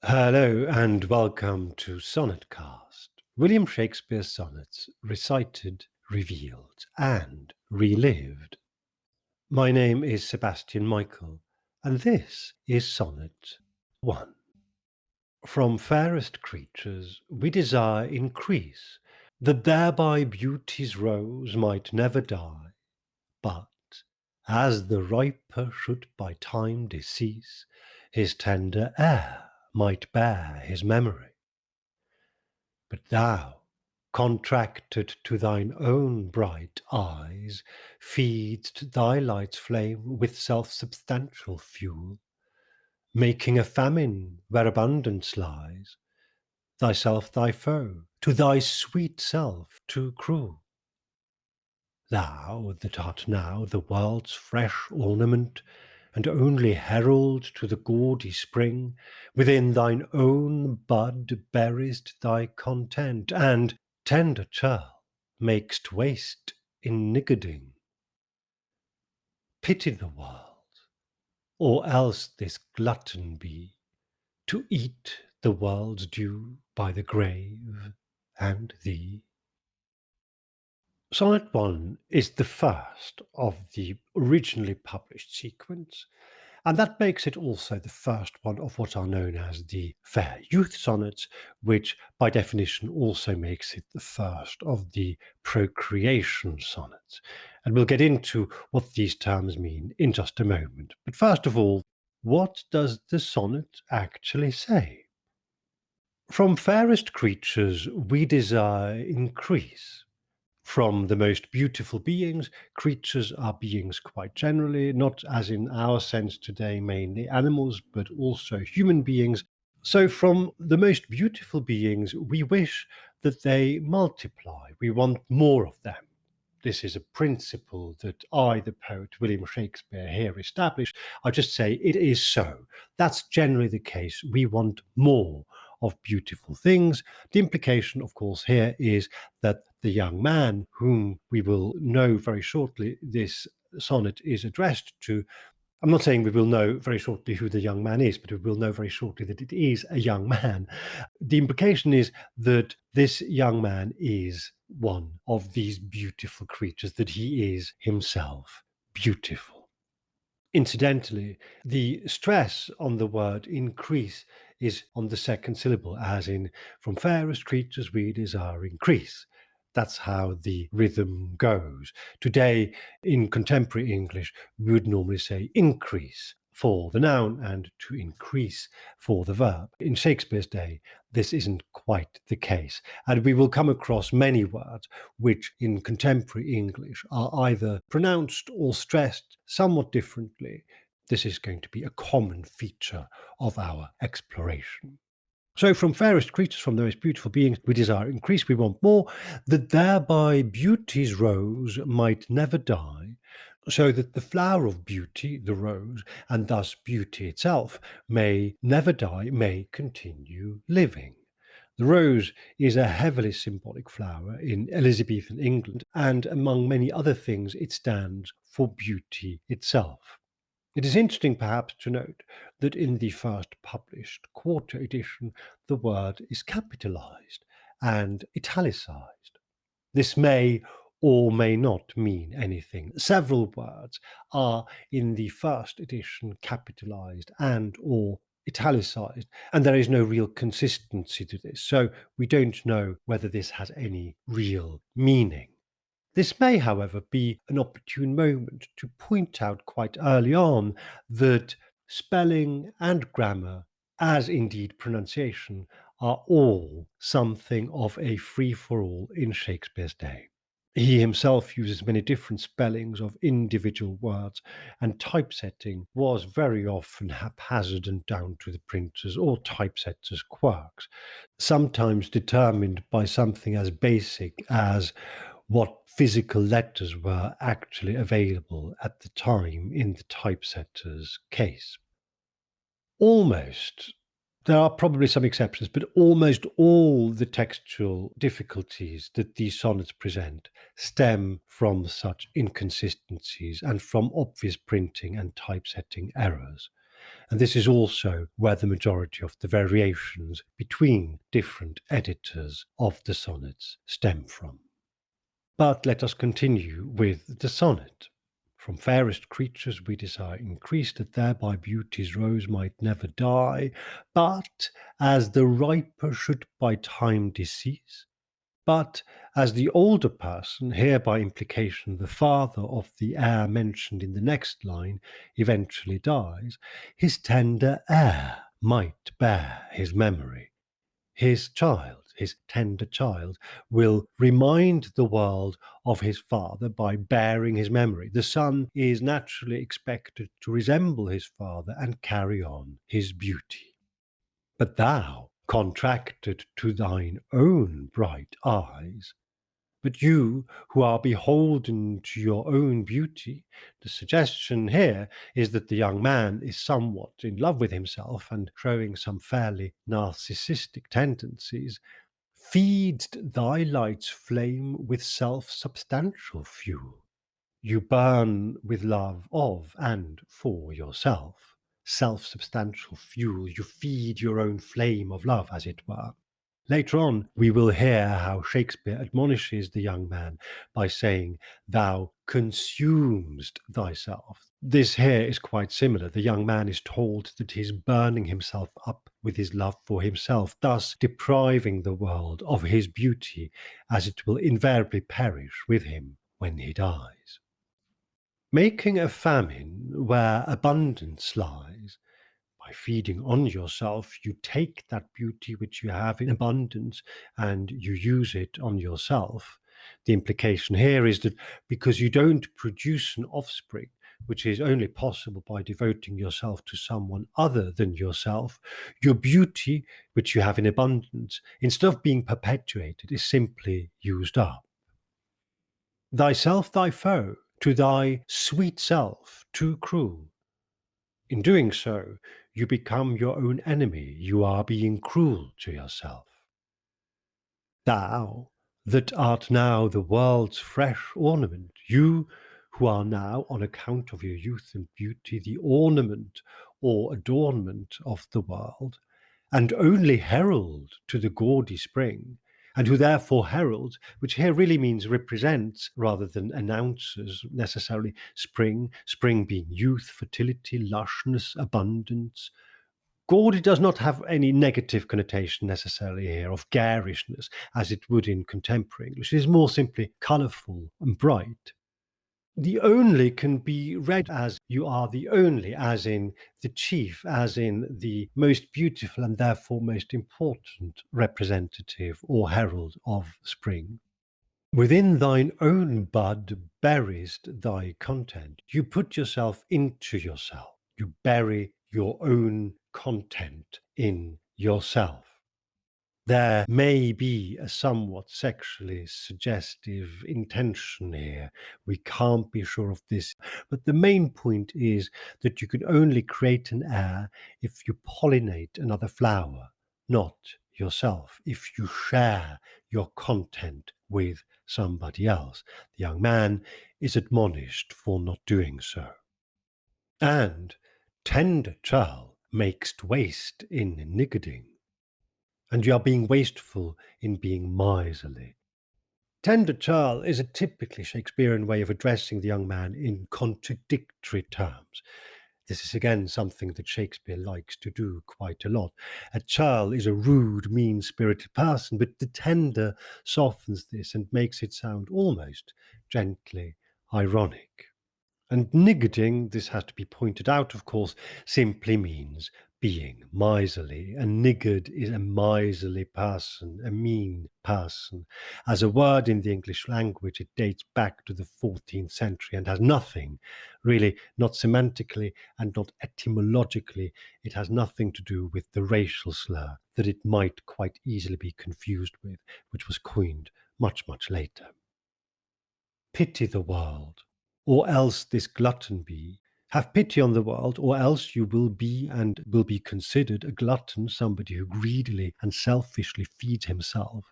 Hello and welcome to Sonnetcast, William Shakespeare's sonnets recited, revealed, and relived. My name is Sebastian Michael, and this is Sonnet 1. From fairest creatures we desire increase, that thereby beauty's rose might never die, but, as the riper should by time decease, his tender air might bear his memory. But thou, contracted to thine own bright eyes, feed'st thy light's flame with self-substantial fuel, making a famine where abundance lies, thyself thy foe, to thy sweet self too cruel. Thou that art now the world's fresh ornament, and only herald to the gaudy spring, within thine own bud bearest thy content, and, tender churl, makest waste in niggarding. Pity the world, or else this glutton be, to eat the world's due by the grave and thee. Sonnet 1 is the first of the originally published sequence, and that makes it also the first one of what are known as the Fair Youth Sonnets, which by definition also makes it the first of the Procreation Sonnets. And we'll get into what these terms mean in just a moment. But first of all, what does the sonnet actually say? From fairest creatures we desire increase. From the most beautiful beings, creatures are beings quite generally, not as in our sense today, mainly animals, but also human beings. So from the most beautiful beings, we wish that they multiply. We want more of them. This is a principle that I, the poet William Shakespeare, here established. I just say it is so. That's generally the case. We want more of beautiful things. The implication, of course, here is that the young man, whom we will know very shortly this sonnet is addressed to, I'm not saying we will know very shortly who the young man is, but we will know very shortly that it is a young man. The implication is that this young man is one of these beautiful creatures, that he is himself beautiful. Incidentally, the stress on the word increase is on the second syllable, as in, from fairest creatures we desire increase. That's how the rhythm goes. Today, in contemporary English, we would normally say increase for the noun and to increase for the verb. In Shakespeare's day, this isn't quite the case. And we will come across many words which in contemporary English are either pronounced or stressed somewhat differently. This is going to be a common feature of our exploration. So from fairest creatures, from the most beautiful beings, we desire increase, we want more, that thereby beauty's rose might never die, so that the flower of beauty, the rose, and thus beauty itself, may never die, may continue living. The rose is a heavily symbolic flower in Elizabethan England, and among many other things, it stands for beauty itself. It is interesting, perhaps, to note that in the first published quarto edition, the word is capitalized and italicized. This may or may not mean anything. Several words are in the first edition capitalized and or italicized, and there is no real consistency to this. So we don't know whether this has any real meaning. This may, however, be an opportune moment to point out quite early on that spelling and grammar, as indeed pronunciation, are all something of a free-for-all in Shakespeare's day. He himself uses many different spellings of individual words, and typesetting was very often haphazard and down to the printers or typesetters' quirks, sometimes determined by something as basic as what physical letters were actually available at the time in the typesetter's case. Almost There are probably some exceptions, but almost all the textual difficulties that these sonnets present stem from such inconsistencies and from obvious printing and typesetting errors. And this is also where the majority of the variations between different editors of the sonnets stem from. But let us continue with the sonnet. From fairest creatures we desire increase, that thereby beauty's rose might never die, but as the riper should by time decease. But as the older person, here by implication the father of the heir mentioned in the next line, eventually dies, his tender heir might bear his memory. His child, his tender child, will remind the world of his father by bearing his memory. The son is naturally expected to resemble his father and carry on his beauty. But thou, contracted to thine own bright eyes, but you who are beholden to your own beauty, the suggestion here is that the young man is somewhat in love with himself and showing some fairly narcissistic tendencies. Feedst thy light's flame with self-substantial fuel. You burn with love of and for yourself. Self-substantial fuel, you feed your own flame of love, as it were. Later on, we will hear how Shakespeare admonishes the young man by saying, "Thou consumest thyself." This here is quite similar. The young man is told that he's burning himself up with his love for himself, thus depriving the world of his beauty, as it will invariably perish with him when he dies. Making a famine where abundance lies. By feeding on yourself, you take that beauty which you have in abundance and you use it on yourself. The implication here is that because you don't produce an offspring, which is only possible by devoting yourself to someone other than yourself, your beauty, which you have in abundance, instead of being perpetuated, is simply used up. Thyself thy foe, to thy sweet self too cruel. In doing so, you become your own enemy. You are being cruel to yourself. Thou, that art now the world's fresh ornament, you who are now, on account of your youth and beauty, the ornament or adornment of the world, and only herald to the gaudy spring, and who therefore heralds, which here really means represents rather than announces necessarily spring being youth, fertility, lushness, abundance. Gaudy does not have any negative connotation necessarily here of garishness, as it would in contemporary English. It is more simply colourful and bright. The only can be read as you are the only, as in the chief, as in the most beautiful and therefore most important representative or herald of spring. Within thine own bud buryest thy content. You put yourself into yourself. You bury your own content in yourself. There may be a somewhat sexually suggestive intention here. We can't be sure of this. But the main point is that you can only create an heir if you pollinate another flower, not yourself, if you share your content with somebody else. The young man is admonished for not doing so. And tender churl makes waste in niggarding, and you are being wasteful in being miserly. Tender churl is a typically Shakespearean way of addressing the young man in contradictory terms. This is again something that Shakespeare likes to do quite a lot. A churl is a rude, mean-spirited person, but the tender softens this and makes it sound almost gently ironic. And niggarding, this has to be pointed out, of course, simply means being miserly. A niggard is a miserly person, a mean person. As a word in the English language, it dates back to the 14th century and has nothing, really, not semantically and not etymologically, it has nothing to do with the racial slur that it might quite easily be confused with, which was coined much, much later. Pity the world, or else this glutton be, Have pity on the world, or else you will be and will be considered a glutton, somebody who greedily and selfishly feeds himself,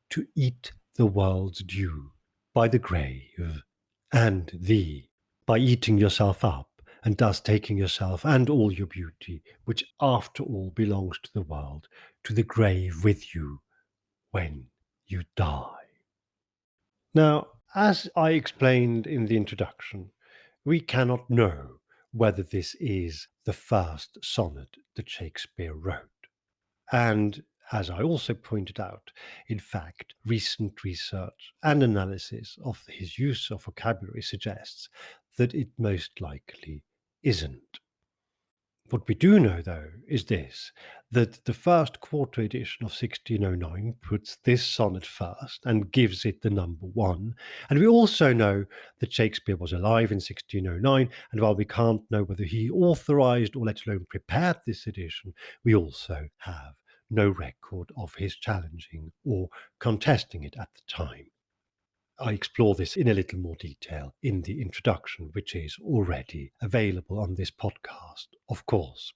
to eat the world's due by the grave, and thee by eating yourself up, and thus taking yourself and all your beauty, which after all belongs to the world, to the grave with you when you die. Now, as I explained in the introduction, we cannot know whether this is the first sonnet that Shakespeare wrote. And as I also pointed out, in fact, recent research and analysis of his use of vocabulary suggests that it most likely isn't. What we do know, though, is this, that the first quarto edition of 1609 puts this sonnet first and gives it the number 1. And we also know that Shakespeare was alive in 1609, and while we can't know whether he authorised or let alone prepared this edition, we also have no record of his challenging or contesting it at the time. I explore this in a little more detail in the introduction, which is already available on this podcast, of course.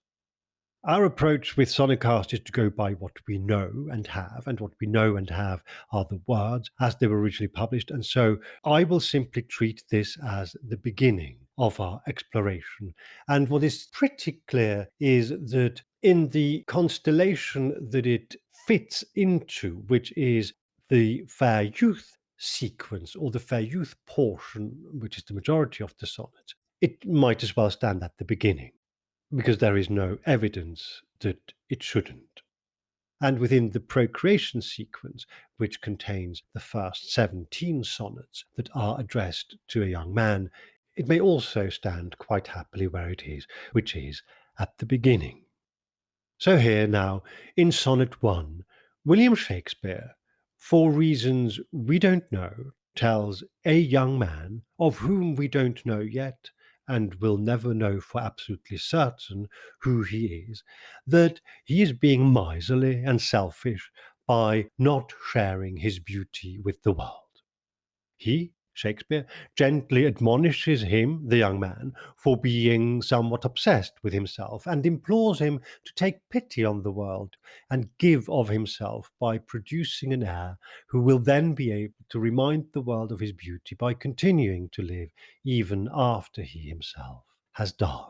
Our approach with Sonicast is to go by what we know and have, and what we know and have are the words as they were originally published. And so I will simply treat this as the beginning of our exploration. And what is pretty clear is that in the constellation that it fits into, which is the Fair Youth sequence or the Fair Youth portion, which is the majority of the sonnet, it might as well stand at the beginning, because there is no evidence that it shouldn't. And within the Procreation sequence, which contains the first 17 sonnets that are addressed to a young man, it may also stand quite happily where it is, which is at the beginning. So here now, in Sonnet 1, William Shakespeare, for reasons we don't know, tells a young man, of whom we don't know yet, and will never know for absolutely certain who he is, that he is being miserly and selfish by not sharing his beauty with the world. He, Shakespeare, gently admonishes him, the young man, for being somewhat obsessed with himself, and implores him to take pity on the world and give of himself by producing an heir who will then be able to remind the world of his beauty by continuing to live even after he himself has died.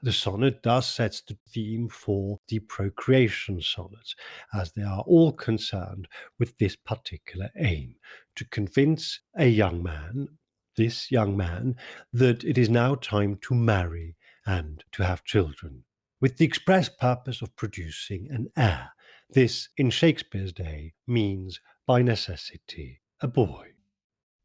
The sonnet thus sets the theme for the Procreation Sonnets, as they are all concerned with this particular aim, to convince a young man, this young man, that it is now time to marry and to have children, with the express purpose of producing an heir. This, in Shakespeare's day, means by necessity a boy.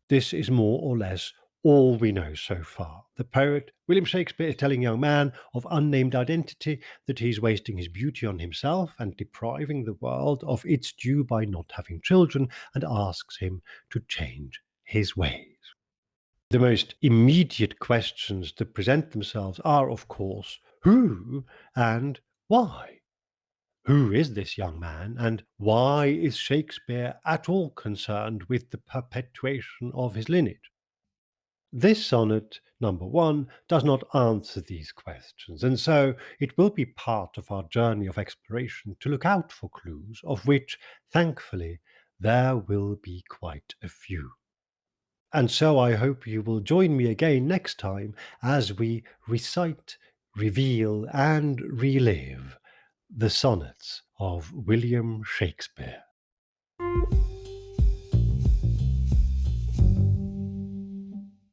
This is more or less all we know so far. The poet William Shakespeare is telling a young man of unnamed identity that he is wasting his beauty on himself and depriving the world of its due by not having children, and asks him to change his ways. The most immediate questions that present themselves are, of course, who and why? Who is this young man, and why is Shakespeare at all concerned with the perpetuation of his lineage? This sonnet, number 1, does not answer these questions, and so it will be part of our journey of exploration to look out for clues, of which, thankfully, there will be quite a few. And so I hope you will join me again next time as we recite, reveal, and relive the sonnets of William Shakespeare.